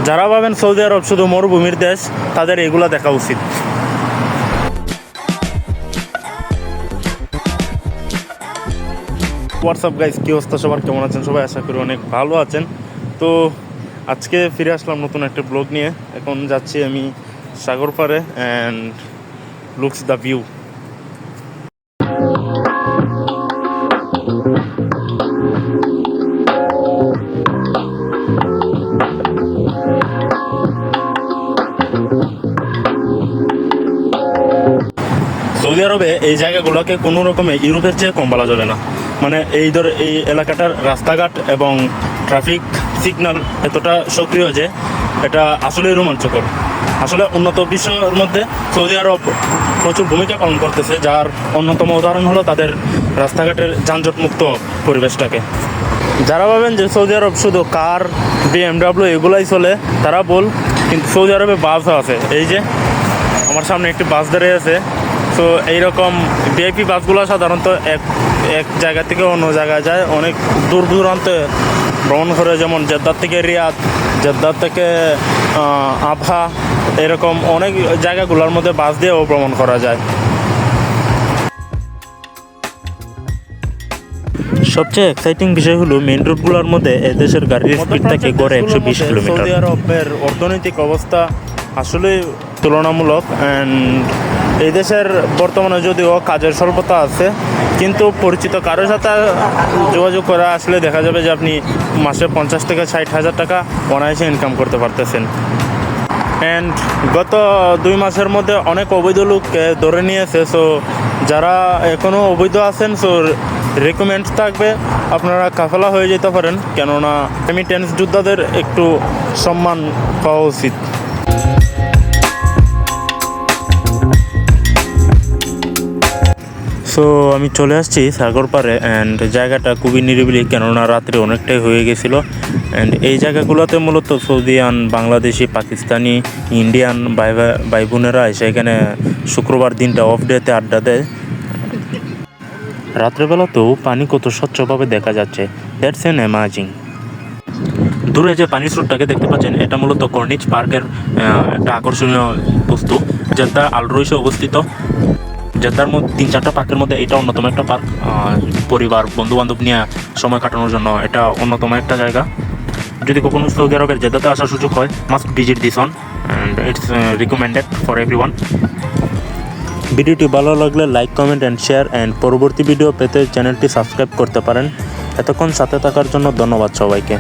যারা ভাবেন সৌদি আরব শুধু মরুভূমির দেশ, তাদের এগুলা দেখা উচিত। হোয়াটসঅ্যাপ গাইস, কি অবস্থা সবার, কেমন আছেন সবাই? আশা করি অনেক ভালো আছেন। তো আজকে ফিরে আসলাম নতুন একটা ব্লগ নিয়ে। এখন যাচ্ছি আমি সাগর পাড়ে and looks the view. Saudi আরবে এই জায়গাগুলোকে কোনো রকমে ইউরোপের চেয়ে কম বলা যাবে না। মানে এই এলাকাটার রাস্তাঘাট এবং ট্রাফিক সিগন্যাল এতটা সক্রিয় যে এটা আসলেই রোমাঞ্চকর। আসলে উন্নত বিশ্বের মধ্যে সৌদি আরব প্রচুর ভূমিকা পালন করতেছে, যার অন্যতম উদাহরণ হলো তাদের রাস্তাঘাটের যানজটমুক্ত পরিবেশটাকে। যারা ভাবেন যে সৌদি আরব শুধু কার, BMW এগুলাই চলে, তারা ভুল। কিন্তু সৌদি আরবে বাসও আছে। এই যে আমার সামনে একটি বাস দাঁড়িয়ে আছে। তো এইরকম ভিআইপি বাসগুলো সাধারণত এক জায়গা থেকে অন্য জায়গায় যায়, অনেক দূর দূরান্তে ভ্রমণ করে, যেমন জেদ্দার থেকে রিয়াদ, জেদ্দার থেকে আবহা, এরকম অনেক জায়গাগুলোর মধ্যে বাস দিয়েও ভ্রমণ করা যায়। সবচেয়ে এক্সাইটিং বিষয় হলো মেইন রোডগুলোর মধ্যে এদেশের গাড়ির স্পিড থাকে গড়ে 120 কিলোমিটার। সৌদি আরবের অর্থনৈতিক অবস্থা আসলে তুলনামূলক, অ্যান্ড এই দেশের বর্তমানে যদিও কাজের স্বল্পতা আছে, কিন্তু পরিচিত কারোর সাথে যোগাযোগ করে আসলে দেখা যাবে যে আপনি মাসে 50 থেকে 60 হাজার টাকা অনায়াসে ইনকাম করতে পারতেছেন। অ্যান্ড গত 2 মাসের মধ্যে অনেক অবৈধ লোককে ধরে নিয়েছে। সো যারা এখনও অবৈধ আছেন, সো রেকমেন্ড থাকবে আপনারা কাফেলা হয়ে যেতে পারেন, কেননা রেমিটেন্স যোদ্ধাদের একটু সম্মান পাওয়া উচিত। সো আমি চলে আসছি সাগর পাড়ে, অ্যান্ড জায়গাটা খুবই নিরিবিলি, কেননা রাত্রে অনেকটাই হয়ে গেছিলো। অ্যান্ড এই জায়গাগুলোতে মূলত সৌদিয়ান, বাংলাদেশি, পাকিস্তানি, ইন্ডিয়ান ভাই বোনেরা এসে এখানে শুক্রবার দিনটা অফ ডেতে আড্ডা দেয়। রাত্রেবেলাতেও পানি কত স্বচ্ছভাবে দেখা যাচ্ছে, দ্যাটস এন অ্যামাজিং। দূরে যে পানির স্রোতটাকে দেখতে পাচ্ছেন, এটা মূলত কর্নিচ পার্কের একটা আকর্ষণীয় বস্তু, যেটা আল রইসে অবস্থিত। জেদ্দার মধ্যে 3-4টা পার্কের মধ্যে এটা অন্যতম একটা পার্ক। পরিবার, বন্ধুবান্ধব নিয়ে সময় কাটানোর জন্য এটা অন্যতম একটা জায়গা। যদি কখনো সৌদি আরবের জেদ্দাতে আসার সুযোগ হয়, must visit this on, and it's recommended for everyone. ভিডিওটি ভালো লাগলে like, comment and share, and পরবর্তী ভিডিও পেতে চ্যানেলটি সাবস্ক্রাইব করতে পারেন। এতক্ষণ সাথে থাকার জন্য ধন্যবাদ সবাইকে।